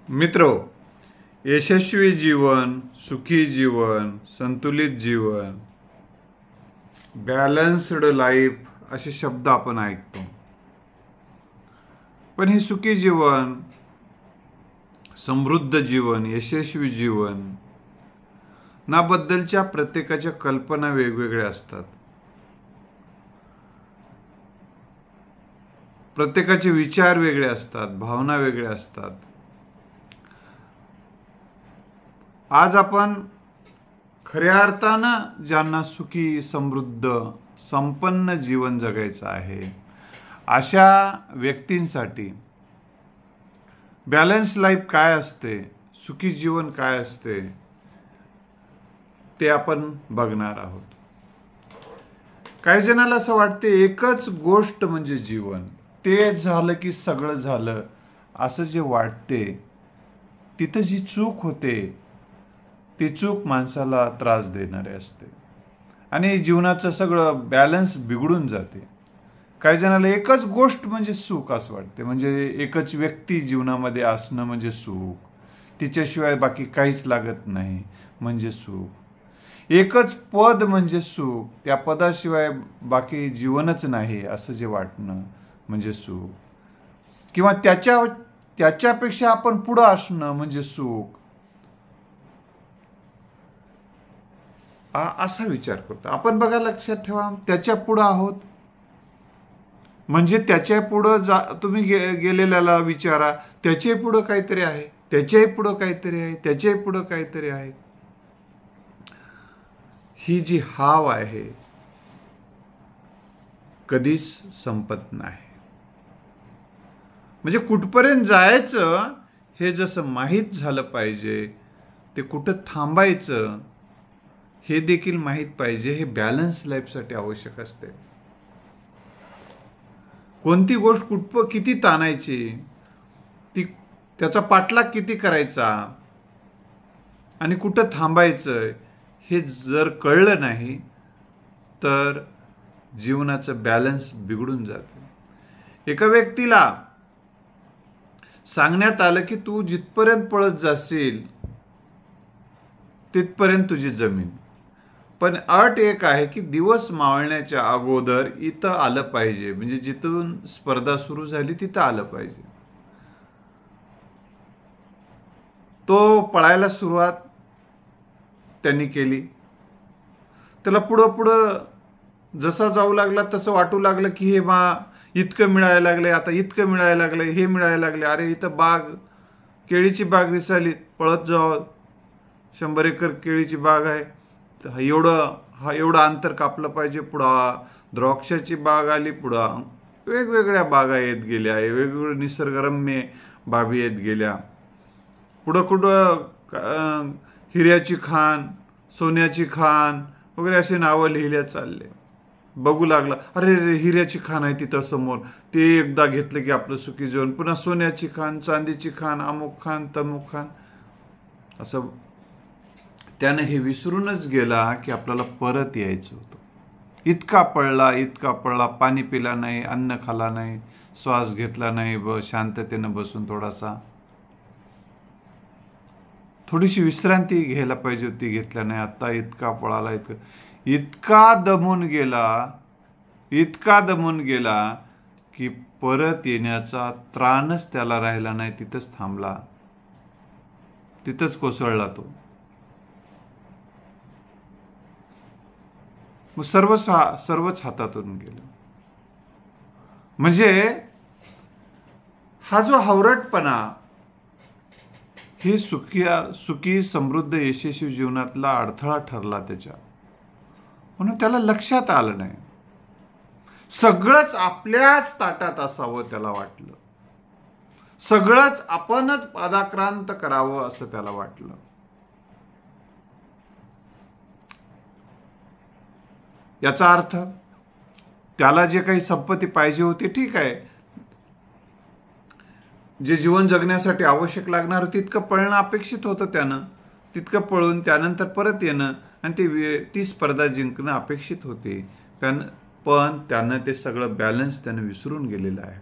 मित्रो, यशस्वी जीवन, सुखी जीवन, संतुलित जीवन, बॅलन्स्ड लाईफ असे शब्द आपण ऐकतो. पण हे सुखी जीवन, समृद्ध जीवन, यशस्वी जीवन ना बद्दलच्या प्रत्येकाच्या कल्पना वेगवेगळ्या असतात. प्रत्येकाचे विचार वेगळे असतात, भावना वेगळ्या असतात. आज आपण खऱ्या अर्थानं ज्यांना सुखी, समृद्ध, संपन्न जीवन जगायचं आहे अशा व्यक्तींसाठी बॅलन्स लाईफ काय असते, सुखी जीवन काय असते ते आपण बघणार आहोत. काही जणाला असं वाटते एकच गोष्ट म्हणजे जीवन, ते झालं की सगळं झालं असं जे वाटते तिथं जी चूक होते ती चूक माणसाला त्रास देणारी असते आणि जीवनाचं सगळं बॅलन्स बिघडून जाते. काही जणाला एकच गोष्ट म्हणजे सुख असं वाटते, म्हणजे एकच व्यक्ती जीवनामध्ये असणं म्हणजे सुख, तिच्याशिवाय बाकी काहीच लागत नाही म्हणजे सुख. एकच पद म्हणजे सुख, त्या पदाशिवाय बाकी जीवनच नाही असं जे वाटणं म्हणजे सुख, किंवा त्याच्यापेक्षा आपण पुढं असणं म्हणजे सुख, असा विचार करतो आपण. बघा, लक्षात ठेवा, त्याच्या पुढं आहोत म्हणजे त्याच्या पुढं तुम्ही गेलेल्याला विचारा, त्याच्याही पुढं काहीतरी आहे, त्याच्याही पुढं काहीतरी आहे, त्याच्याही पुढं काहीतरी आहे. ही जी हाव आहे कधीच संपत नाही. म्हणजे कुठपर्यंत जायचं हे जसं माहीत झालं पाहिजे, ते कुठं थांबायचं हे देखील माहीत पाहिजे. हे बॅलन्स लाईफसाठी आवश्यक असते. कोणती गोष्ट किती ताणायची, त्याचा पाठलाग किती करायचा आणि कुठं थांबायचं हे जर कळलं नाही तर जीवनाचं बॅलन्स बिघडून जाते. एका व्यक्तीला सांगण्यात आलं की तू जिथपर्यंत पळत जाशील तिथपर्यंत तुझी जमीन, पण अट एक आहे की दिवस मावळण्याच्या अगोदर इथं आलं पाहिजे, म्हणजे जिथून स्पर्धा सुरू झाली तिथं आलं पाहिजे. तो पळायला सुरुवात त्यांनी केली. त्याला पुढं जसा जाऊ लागला तसं वाटू लागलं की हे इतकं मिळायला लागले, आता इतकं मिळायला लागले, हे मिळायला लागले, अरे इथं केळीची बाग दिसाली, पळत जावं, 100 एकर केळीची बाग आहे, एवढं अंतर कापलं पाहिजे. पुढं द्राक्षाची बाग आली, पुढं वेगवेगळ्या बागा येत गेल्या, वेगवेगळ्या निसर्गरम्य बाबी येत गेल्या. पुढं कुठं हिऱ्याची खान, सोन्याची खान वगैरे असे नावं लिहिल्या चालले. बघू लागला, अरे हिऱ्याची खान आहे तिथं समोर, ते एकदा घेतलं की आपलं सुखी जीवन. पुन्हा सोन्याची खान, चांदीची खान, अमुक खान, तमुक खान, असं त्यानं हे विसरूनच गेला की आपल्याला परत यायचं होतं. इतका पळला, पाणी पिला नाही, अन्न खाला नाही, श्वास घेतला नाही, शांततेनं बसून थोडीशी विश्रांती घ्यायला पाहिजे होती, घेतला नाही. आता इतका पळाला, इतका दमून गेला की परत येण्याचा त्राणच त्याला राहिला नाही. तिथंच थांबला, तिथंच कोसळला तो. मग सर्वच हातातून गेलं. म्हणजे हा जो हावरटपणा हे सुखी, समृद्ध, यशस्वी जीवनातला अडथळा ठरला त्याच्या. म्हणून त्याला लक्षात आलं नाही. सगळंच आपल्याच ताटात असावं त्याला वाटलं, सगळंच आपणच पादाक्रांत करावं असं त्याला वाटलं. याचा अर्थ त्याला जे काही संपत्ती पाहिजे होती, ठीक आहे, जे जीवन जगण्यासाठी आवश्यक लागणार होतं तितकं पळणं अपेक्षित होतं त्यानं, तितकं पळून त्यानंतर परत येणं आणि ती स्पर्धा जिंकणं अपेक्षित होते. पण त्यानं ते सगळं बॅलन्स त्यानं विसरून गेलेलं आहे.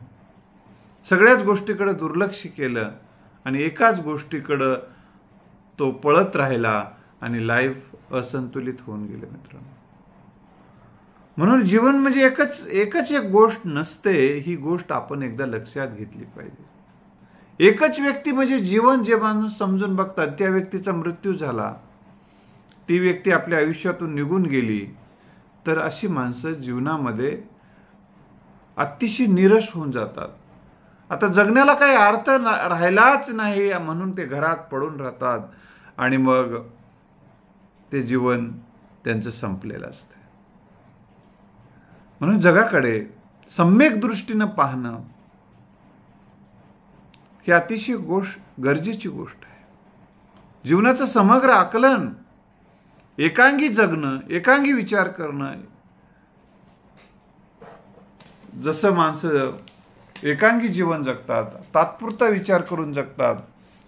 सगळ्याच गोष्टीकडे दुर्लक्ष केलं आणि एकाच गोष्टीकडं तो पळत राहिला आणि लाईफ असंतुलित होऊन गेले मित्रांनो. म्हणून जीवन म्हणजे एकच एक गोष्ट नसते, ही गोष्ट आपण एकदा लक्षात घेतली पाहिजे. एकच व्यक्ती म्हणजे जीवन जे माणूस समजून बघतात, त्या व्यक्तीचा मृत्यू झाला, ती व्यक्ती आपल्या आयुष्यातून निघून गेली, तर अशी माणसं जीवनामध्ये अतिशय निराश होऊन जातात. आता जगण्याला काही अर्थ राहिलाच नाही म्हणून ते घरात पडून राहतात आणि मग ते जीवन त्यांचं संपलेलं असतं. म्हणून जगाकडे सम्यक दृष्टीनं पाहणं ही अतिशय गरजेची गोष्ट आहे. जीवनाचं समग्र आकलन, एकांगी जगणं, एकांगी विचार करणं. जसं माणसं एकांगी जीवन जगतात, तात्पुरता विचार करून जगतात,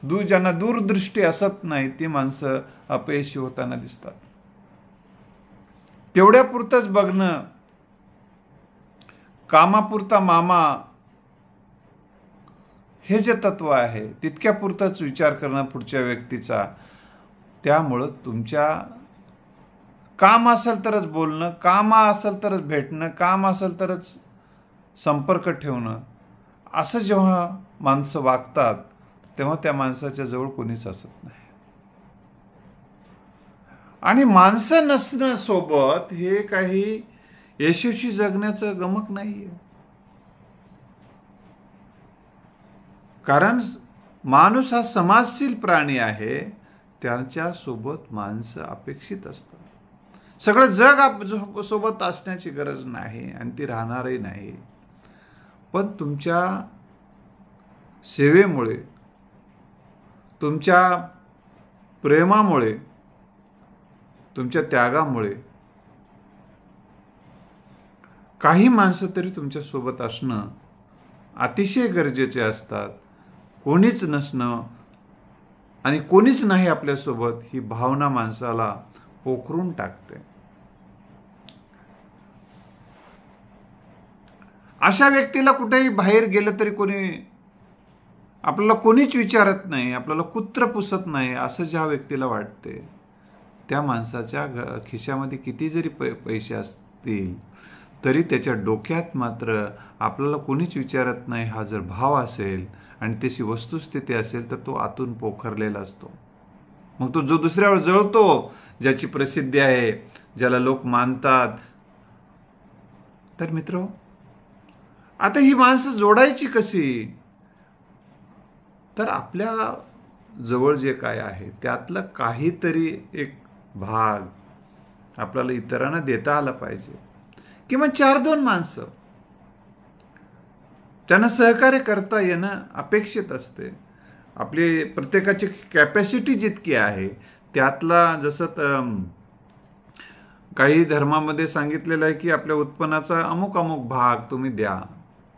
ज्यांना दूरदृष्टी असत नाही, ती माणसं अपयशी होताना दिसतात. तेवढ्यापुरतंच बघणं, कामापुरता मामा, हे जे तत्व आहे तितक्यापुरताच विचार करणं पुढच्या व्यक्तीचा. त्यामुळं तुमच्या काम असेल तरच बोलणं, काम असेल तरच भेटणं, काम असेल तरच संपर्क ठेवणं, असं जेव्हा माणसं वागतात तेव्हा त्या माणसाच्या जवळ कोणीच असत नाही. आणि माणसं नसणं सोबत हे काही यशस्वी जगण्याचं गमक नाहीये. कारण माणूस हा समाजशील प्राणी आहे, त्यांच्या सोबत माणसं अपेक्षित असतात. सगळं जग सोबत असण्याची गरज नाही आणि ती राहणारही नाही. पण तुमच्या सेवेमुळे, तुमच्या प्रेमामुळे, तुमच्या त्यागामुळे काही माणसं तरी तुमच्या सोबत असणं अतिशय गरजेचे असतात. कोणीच नसणं आणि कोणीच नाही आपल्यासोबत, ही भावना माणसाला पोखरून टाकते. अशा व्यक्तीला कुठेही बाहेर गेलं तरी आपल्याला कोणीच विचारत नाही, आपल्याला कुत्र पुसत नाही, असं ज्या व्यक्तीला वाटते, त्या माणसाच्या खिशामध्ये किती जरी पैसे असतील तरी त्याच्या डोक्यात मात्र आपल्याला कोणीच विचारत नाही हा जर भाव असेल आणि त्याची वस्तुस्थिती असेल तर तो आतून पोखरलेला असतो. मग तो जो दुसऱ्यावर जळतो, ज्याची प्रसिद्धी आहे, ज्याला लोक मानतात, तर मित्र, आता ही माणसं जोडायची कशी? तर आपल्या जवळ जे काय आहे त्यातलं काहीतरी एक भाग आपल्याला इतरांना देता आला पाहिजे. किंवा 4-2 माणसं त्यांना सहकार्य करता येणं अपेक्षित असते. आपली प्रत्येकाची कॅपॅसिटी जितकी आहे त्यातला, जसं काही धर्मामध्ये सांगितलेलं आहे की आपल्या उत्पन्नाचा अमुक भाग तुम्ही द्या.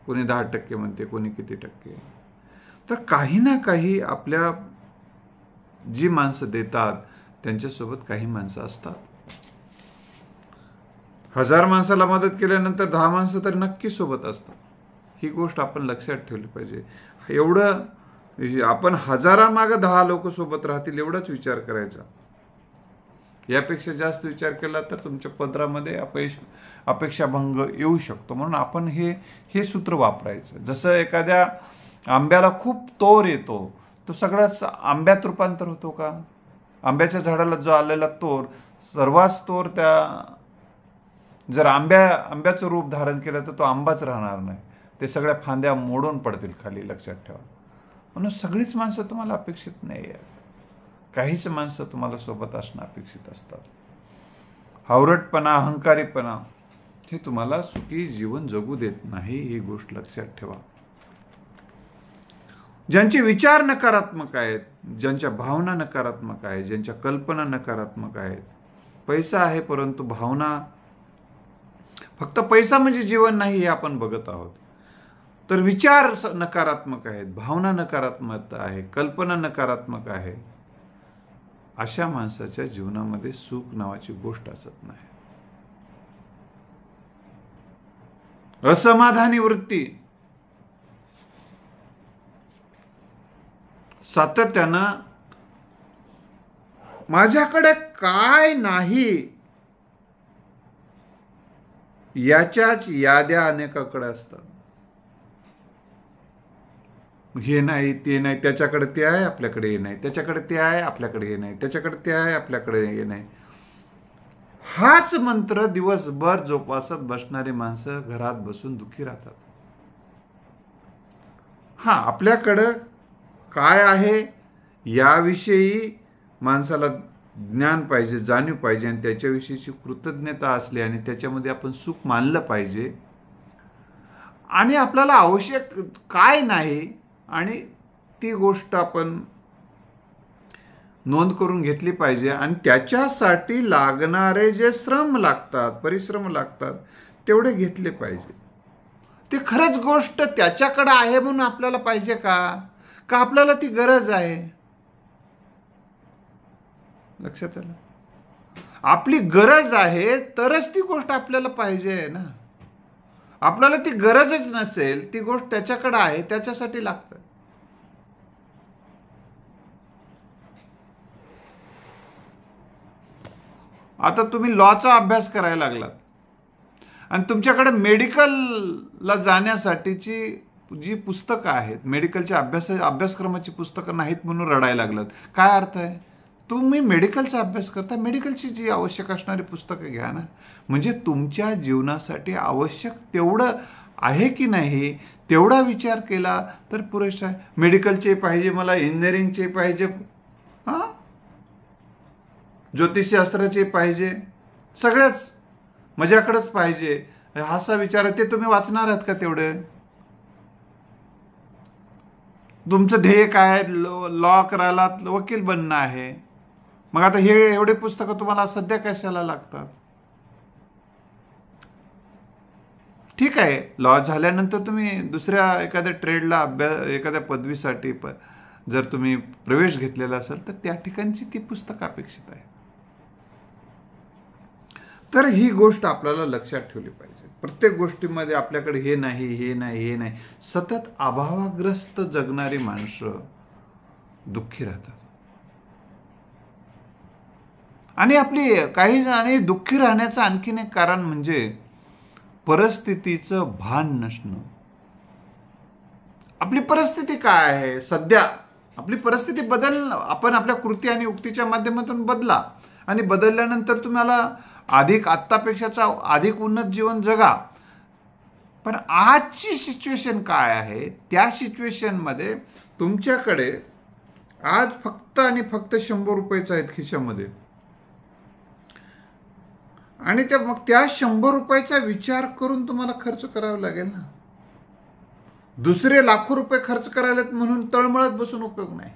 कोणी 10% म्हणते, कोणी किती टक्के. तर काही ना काही आपल्या जी माणसं देतात त्यांच्यासोबत काही माणसं असतात. 1000 माणसाला मदत केल्यानंतर 10 माणसं तर नक्की सोबत असतात. ही गोष्ट आपण लक्षात ठेवली पाहिजे. एवढं आपण 1000 मागं 10 लोक सोबत राहतील एवढाच विचार करायचा. यापेक्षा जास्त विचार केला तर तुमच्या पदरामध्ये अपेक्षाभंग येऊ शकतो. म्हणून आपण हे सूत्र वापरायचं. जसं एखाद्या आंब्याला खूप तोर येतो, तो सगळ्याच आंब्यात रूपांतर होतो का? आंब्याच्या झाडाला जो आलेला तोर, सर्वाच तोर जर आंब्याचं रूप धारण केलं तर तो आंबाच राहणार नाही. ते सगळ्या फांद्या मोडून पडतील खाली, लक्षात ठेवा. म्हणून सगळीच माणसं तुम्हाला अपेक्षित नाही आहेत. काहीच माणसं तुम्हाला सोबत असणं अपेक्षित असतात. हावरटपणा, अहंकारीपणा हे तुम्हाला सुखी जीवन जगू देत नाही, ही गोष्ट लक्षात ठेवा. ज्यांचे विचार नकारात्मक आहेत, ज्यांच्या भावना नकारात्मक आहेत, ज्यांच्या कल्पना नकारात्मक आहेत, पैसा आहे परंतु भावना, फक्त पैसा म्हणजे जीवन नाही हे आपण बघत आहोत. तर विचार नकारात्मक आहेत, भावना नकारात्मक आहे, कल्पना नकारात्मक आहे, अशा माणसाच्या जीवनामध्ये सुख नावाची गोष्ट असत नाही. असमाधानी वृत्ती, सातत्यानं माझ्याकडे काय नाही याच्याच याद्या अनेकाकडे असतात. हे नाही ते नाही, त्याच्याकडे ते आहे आपल्याकडे हे नाही, त्याच्याकडे ते आहे आपल्याकडे हे नाही, त्याच्याकडे ते आहे आपल्याकडे हे नाही. हाच मंत्र दिवसभर जोपासत बसणारी माणसं घरात बसून दुःखी राहतात. हा, आपल्याकडं काय आहे याविषयी माणसाला ज्ञान पाहिजे, जाणीव पाहिजे आणि त्याच्याविषयीची कृतज्ञता असली आणि त्याच्यामध्ये आपण सुख मानलं पाहिजे. आणि आपल्याला आवश्यक काय नाही आणि ती गोष्ट आपण नोंद करून घेतली पाहिजे आणि त्याच्यासाठी लागणारे जे श्रम लागतात, परिश्रम लागतात, तेवढे घेतले पाहिजे. ते खरंच गोष्ट त्याच्याकडे आहे म्हणून आपल्याला पाहिजे का आपल्याला ती गरज आहे? लक्षात आलं? आपली गरज आहे तरच ती गोष्ट आपल्याला पाहिजे ना. आपल्याला ती गरजच नसेल, ती गोष्ट त्याच्याकडे आहे, त्याच्यासाठी लागतं. आता तुम्ही लॉचा अभ्यास करायला लागलात आणि तुमच्याकडे मेडिकलला जाण्यासाठीची जी पुस्तकं आहेत, मेडिकलच्या अभ्यासक्रमाची पुस्तकं नाहीत म्हणून रडायला लागलात. काय अर्थ आहे? तुम्ही मेडिकलचा अभ्यास करता, मेडिकलची जी आवश्यक असणारी पुस्तकं घ्या ना. म्हणजे तुमच्या जीवनासाठी आवश्यक तेवढं आहे की नाही तेवढा विचार केला तर पुरेसा आहे. मेडिकलचे पाहिजे मला, इंजिनिअरिंगचे पाहिजे, हां, ज्योतिषशास्त्राचे पाहिजे, सगळ्याच माझ्याकडेच पाहिजे असा विचार आहे. ते तुम्ही वाचणार आहात का तेवढे? तुमचं ध्येय काय? लॉ करायला, वकील बनणं आहे. मग आता हे एवढे पुस्तकं तुम्हाला सध्या कशाला लागतात? ठीक आहे, लॉ झाल्यानंतर तुम्ही दुसऱ्या एखाद्या ट्रेडला एखाद्या पदवीसाठी जर तुम्ही प्रवेश घेतलेला असेल तर त्या ठिकाणची ती पुस्तकं अपेक्षित आहे. तर ही गोष्ट आपल्याला लक्षात ठेवली पाहिजे. प्रत्येक गोष्टीमध्ये आपल्याकडे हे नाही, हे नाही, हे नाही, सतत अभावाग्रस्त जगणारी माणसं दुःखी राहतात. आणि आपली काही जणांनी दुःखी राहण्याचं आणखीन एक कारण म्हणजे परिस्थितीचं भान नसणं. आपली परिस्थिती काय आहे सध्या, आपली परिस्थिती आपण आपल्या कृती आणि उक्तीच्या माध्यमातून बदला आणि बदलल्यानंतर तुम्हाला आत्तापेक्षाचा अधिक उन्नत जीवन जगा. पण आजची सिच्युएशन काय आहे, त्या सिच्युएशनमध्ये तुमच्याकडे आज फक्त आणि फक्त 100 रुपयेच आहेत खिशामध्ये आणि मग त्या 100 रुपयाचा विचार करून तुम्हाला खर्च करावा लागेल ना. दुसरे लाखो रुपये खर्च करायला म्हणून तळमळत बसून उपयोग नाही.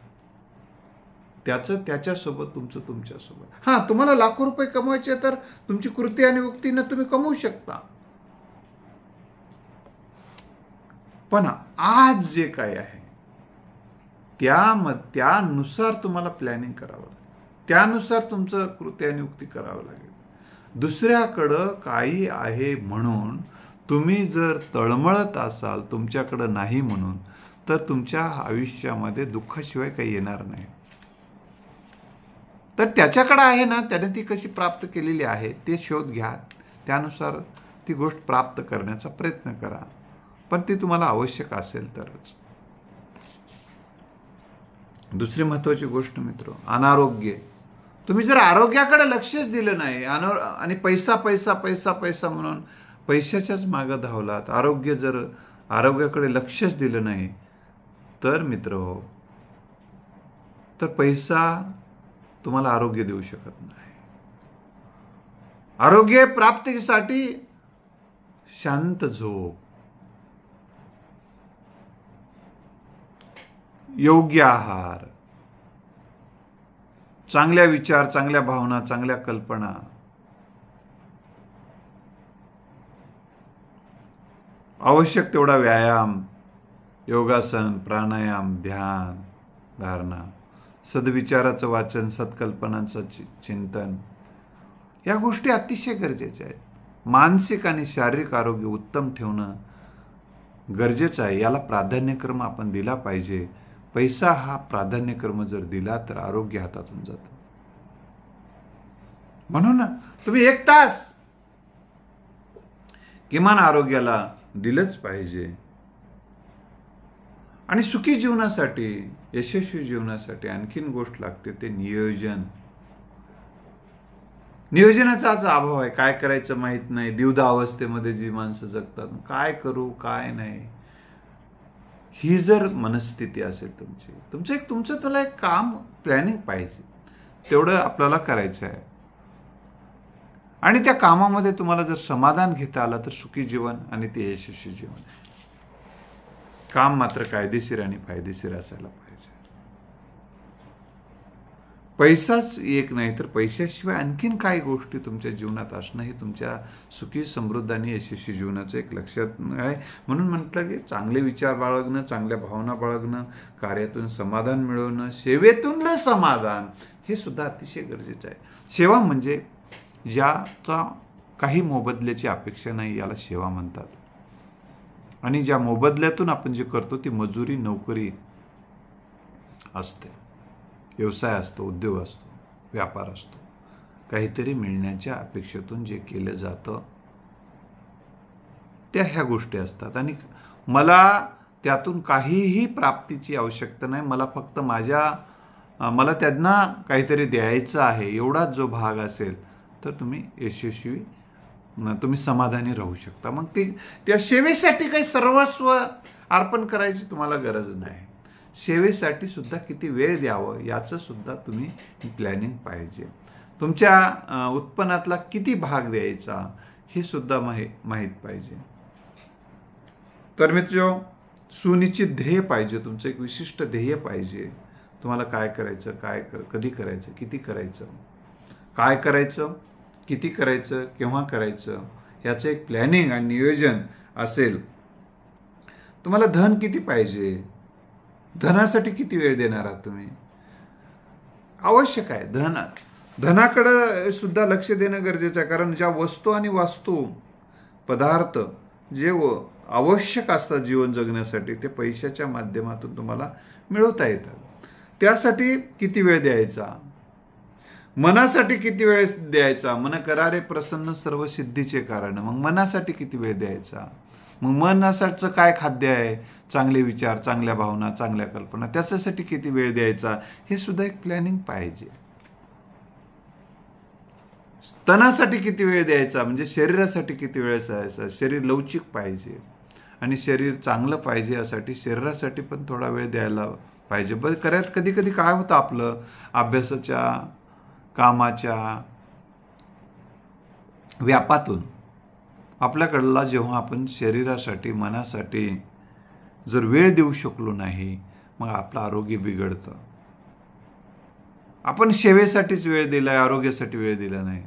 त्याचं त्याच्यासोबत, तुमचं तुमच्यासोबत. हां, तुम्हाला लाखो रुपये कमवायचे तर तुमची कृती आणि उक्तीनं तुम्ही कमवू शकता. पण आज जे काय आहे त्यानुसार तुम्हाला प्लॅनिंग करावं लागेल, त्यानुसार तुमचं कृती आणि उक्ती करावं लागेल. दुसऱ्याकडं काही आहे म्हणून तुम्ही जर तळमळत असाल तुमच्याकडं नाही म्हणून, तर तुमच्या आयुष्यामध्ये दुःखाशिवाय काही येणार नाही. तर त्याच्याकडे आहे ना, त्याने ती कशी प्राप्त केलेली आहे ते शोध घ्या, त्यानुसार ती गोष्ट प्राप्त करण्याचा प्रयत्न करा. पण ती तुम्हाला आवश्यक असेल तरच. दुसरी महत्वाची गोष्ट मित्र, अनारोग्य. तुम्ही जर आरोग्याकडे लक्षच दिलं नाही आणि पैसा पैसा पैसा पैसा म्हणून पैशाच्याच मागं धावलात, आरोग्याकडे लक्षच दिलं नाही तर मित्र हो, तर पैसा तुम्हाला आरोग्य देऊ शकत नाही. आरोग्य प्राप्तीसाठी शांत झोप, योग्य आहार, चांगल्या विचार, चांगल्या भावना, चांगल्या कल्पना, आवश्यक तेवढा व्यायाम, योगासन, प्राणायाम, ध्यान, धारणा, सद्विचाराचं वाचन, सत्कल्पनांचं चिंतन, या गोष्टी अतिशय गरजेच्या आहेत. मानसिक आणि शारीरिक आरोग्य उत्तम ठेवणं गरजेचं आहे. याला प्राधान्यक्रम आपण दिला पाहिजे. पैसा हा प्राधान्यक्रम जर दिला तर आरोग्य हातातून जातं. म्हणून तुम्ही 1 तास किमान आरोग्याला दिलंच पाहिजे. आणि सुखी जीवनासाठी, यशस्वी जीवनासाठी आणखीन गोष्ट लागते ते नियोजन. नियोजनाचा आज अभाव आहे. काय करायचं माहित नाही. द्विधा अवस्थेमध्ये जी माणसं जगतात, काय करू काय नाही, ही जर मनस्थिती असेल तुमचं तुला एक काम प्लॅनिंग पाहिजे. तेवढं आपल्याला करायचं आहे. आणि त्या कामामध्ये तुम्हाला जर समाधान घेता आलं तर सुखी जीवन आणि ते यशस्वी जीवन आहे. काम मात्र कायदेशीर आणि फायदेशीर असायला पाहिजे. पैसाच एक नाही तर पैशाशिवाय आणखीन काही गोष्टी तुमच्या जीवनात असणं हे तुमच्या सुखी समृद्ध आणि यशस्वी जीवनाचं एक लक्षात आहे. म्हणून म्हटलं की चांगले विचार बाळगणं, चांगल्या भावना बाळगणं, कार्यातून समाधान मिळवणं, सेवेतून समाधान हे सुद्धा अतिशय गरजेचं आहे. सेवा म्हणजे ज्याचा काही मोबदल्याची अपेक्षा नाही याला सेवा म्हणतात. आणि ज्या मोबदल्यातून आपण जे करतो ती मजुरी, नोकरी असते, व्यवसाय असतो, उद्योग असतो, व्यापार असतो. काहीतरी मिळण्याच्या अपेक्षेतून जे केलं जातं त्या ह्या गोष्टी असतात. आणि मला त्यातून काहीही प्राप्तीची आवश्यकता नाही. मला फक्त मला त्यांना काहीतरी द्यायचं आहे एवढाच जो भाग असेल तर तुम्ही यशस्वी, तुम्ही समाधानी राहू शकता. मग त्या सेवेसाठी काही सर्वस्व अर्पण करायची तुम्हाला गरज नाही. सेवेसाठी सुद्धा किती वेळ द्यावं याचं सुद्धा तुम्ही प्लॅनिंग पाहिजे. तुमच्या उत्पन्नातला किती भाग द्यायचा हे सुद्धा माहीत पाहिजे. तर मित्र, सुनिश्चित ध्येय पाहिजे. तुमचं एक विशिष्ट ध्येय पाहिजे. तुम्हाला काय करायचं, कधी करायचं, किती करायचं, काय करायचं, किती करायचं, केव्हा करायचं याचं एक प्लॅनिंग आणि नियोजन असेल. तुम्हाला धन किती पाहिजे, धनासाठी किती वेळ देणार आहात तुम्ही, आवश्यक आहे. धनाकडे सुद्धा लक्ष देणं गरजेचं आहे. कारण ज्या वस्तू आणि वास्तू पदार्थ जे आवश्यक असतात जीवन जगण्यासाठी ते पैशाच्या माध्यमातून तुम्हाला मिळवता येतात. त्यासाठी किती वेळ द्यायचा, मनासाठी किती वेळ द्यायचा. मन करारे प्रसन्न सर्व सिद्धीचे कारण. मग मनासाठी किती वेळ द्यायचा. मग मनासाठीचं काय खाद्य आहे, चांगले विचार, चांगल्या भावना, चांगल्या कल्पना, त्याच्यासाठी किती वेळ द्यायचा हे सुद्धा एक प्लॅनिंग पाहिजे. तनासाठी किती वेळ द्यायचा म्हणजे शरीरासाठी किती वेळ द्यायचा. शरीर लवचिक पाहिजे आणि शरीर चांगलं पाहिजे यासाठी शरीरासाठी पण थोडा वेळ द्यायला पाहिजे. बरं कधी कधी काय होतं, आपलं अभ्यासाच्या, कामाच्या व्यापातून आपल्याकडला जेव्हा आपण शरीरासाठी, मनासाठी जर वेळ देऊ शकलो नाही मग आपलं आरोग्य बिघडतं. आपण सेवेसाठीच वेळ दिलाय, आरोग्यासाठी वेळ दिला नाही.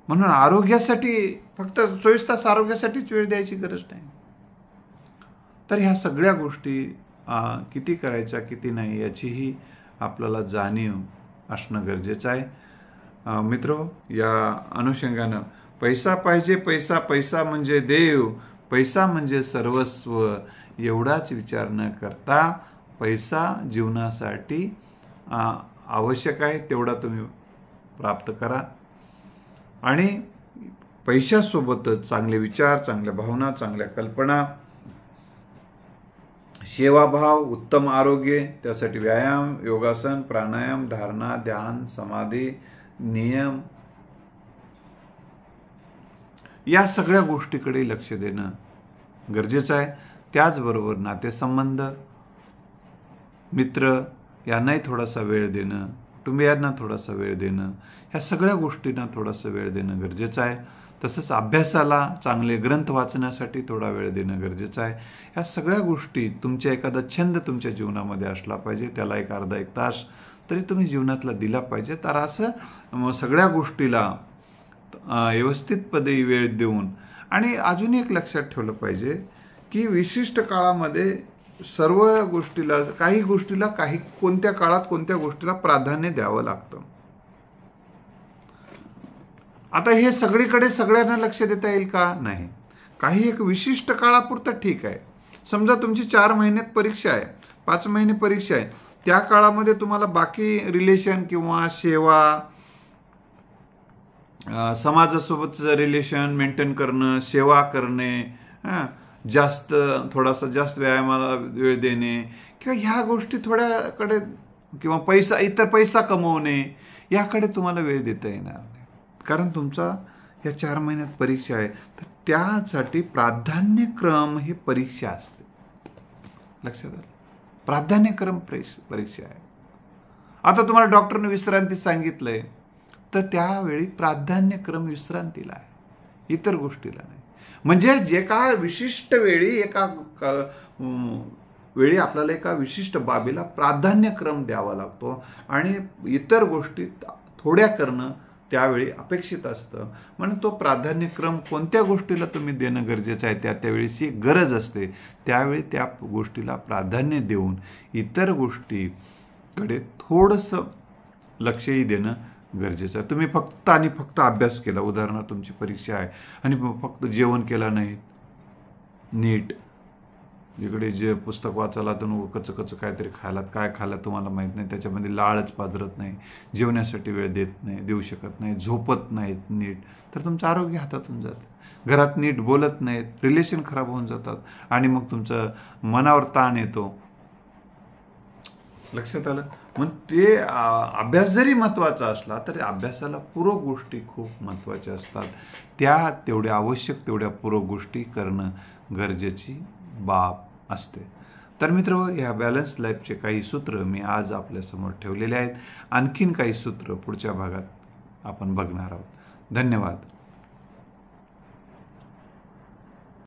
म्हणून आरोग्यासाठी फक्त 24 तास आरोग्यासाठीच वेळ द्यायची गरज नाही. तर ह्या सगळ्या गोष्टी किती करायच्या किती नाही याचीही आपल्याला जाणीव असणं गरजेचं आहे. मित्रो, या अनुषंगानं पैसा पाहिजे, पैसा पैसा म्हणजे देव, पैसा म्हणजे सर्वस्व एवढाच विचार न करता पैसा जीवनासाठी आवश्यक आहे तेवढा तुम्ही प्राप्त करा. आणि पैशासोबतच चांगले विचार, चांगल्या भावना, चांगल्या कल्पना, सेवाभाव, उत्तम आरोग्य, त्यासाठी व्यायाम, योगासन, प्राणायाम, धारणा, ध्यान, समाधी, नियम या सगळ्या गोष्टीकडे लक्ष देणं गरजेचं आहे. त्याचबरोबर नातेसंबंध, मित्र यांनाही थोडासा वेळ देणं, कुटुंबियांना थोडासा वेळ देणं, ह्या सगळ्या गोष्टींना थोडासा वेळ देणं गरजेचं आहे. तसंच अभ्यासाला, चांगले ग्रंथ वाचण्यासाठी थोडा वेळ देणं गरजेचं आहे. ह्या सगळ्या गोष्टी, तुमच्या एखादा छंद तुमच्या जीवनामध्ये असला पाहिजे, त्याला एक अर्धा एक तास तरी तुम्ही जीवनातला दिला पाहिजे. तर असं सगळ्या गोष्टीला व्यवस्थितपणे वेळ देऊन, आणि अजून एक लक्षात ठेवलं पाहिजे की विशिष्ट काळामध्ये सर्व गोष्टीला, कोणत्या काळात कोणत्या गोष्टीला प्राधान्य द्यावं लागतं. आता हे सगळीकडे सगळ्यांना लक्ष देता येईल का? नाही. काही एक विशिष्ट काळापुरतं ठीक आहे. समजा तुमची 4 महिन्यात परीक्षा आहे, 5 महिने परीक्षा आहे, त्या काळामध्ये तुम्हाला बाकी रिलेशन किंवा सेवा, समाजासोबतचं रिलेशन मेंटेन करणं, सेवा करणे, थोडासा जास्त व्यायामाला वेळ देणे किंवा ह्या गोष्टी थोड्याकडे, किंवा इतर पैसा कमवणे, याकडे तुम्हाला वेळ देता येणार नाही. कारण तुमचा या 4 महिन्यात परीक्षा आहे, तर त्यासाठी प्राधान्यक्रम ही परीक्षा असते. लक्षात आलं? प्राधान्यक्रम परीक्षा आहे. आता तुम्हाला डॉक्टरने विश्रांती सांगितलंय, तर त्यावेळी प्राधान्यक्रम विश्रांतीला आहे, इतर गोष्टीला नाही. म्हणजे जे काय विशिष्ट वेळी आपल्याला एका विशिष्ट बाबीला प्राधान्यक्रम द्यावा लागतो आणि इतर गोष्टी थोड्या करणं त्यावेळी अपेक्षित असतं. म्हणून तो प्राधान्यक्रम कोणत्या गोष्टीला तुम्ही देणं गरजेचं आहे, त्यावेळीची गरज असते, त्यावेळी त्या गोष्टीला प्राधान्य देऊन इतर गोष्टीकडे थोडंसं लक्षही देणं गरजेचं आहे. तुम्ही फक्त आणि फक्त अभ्यास केला, उदाहरणार्थ तुमची परीक्षा आहे आणि फक्त जेवण केलं नाही नीट, इकडे जे पुस्तक वाचायला तर कचं काहीतरी काय खायला तुम्हाला माहीत नाही, त्याच्यामध्ये लाळच पाजरत नाही, जेवण्यासाठी वेळ देऊ शकत नाही, झोपत नाहीत नीट, तर तुमचं आरोग्य हातातून जातं. घरात नीट बोलत नाहीत, रिलेशन खराब होऊन जातात आणि मग तुमचं मनावर ताण येतो. लक्षात आलं? मग ते अभ्यास जरी महत्त्वाचा असला तरी अभ्यासाला पूरक गोष्टी खूप महत्त्वाच्या असतात. तेवढ्या आवश्यक तेवढ्या पूरक गोष्टी करणं गरजेची बाब असते. तर मित्र, ह्या बॅलन्स लाईफचे काही सूत्र मी आज आपल्यासमोर ठेवलेले आहेत. आणखीन काही सूत्र पुढच्या भागात आपण बघणार आहोत. धन्यवाद.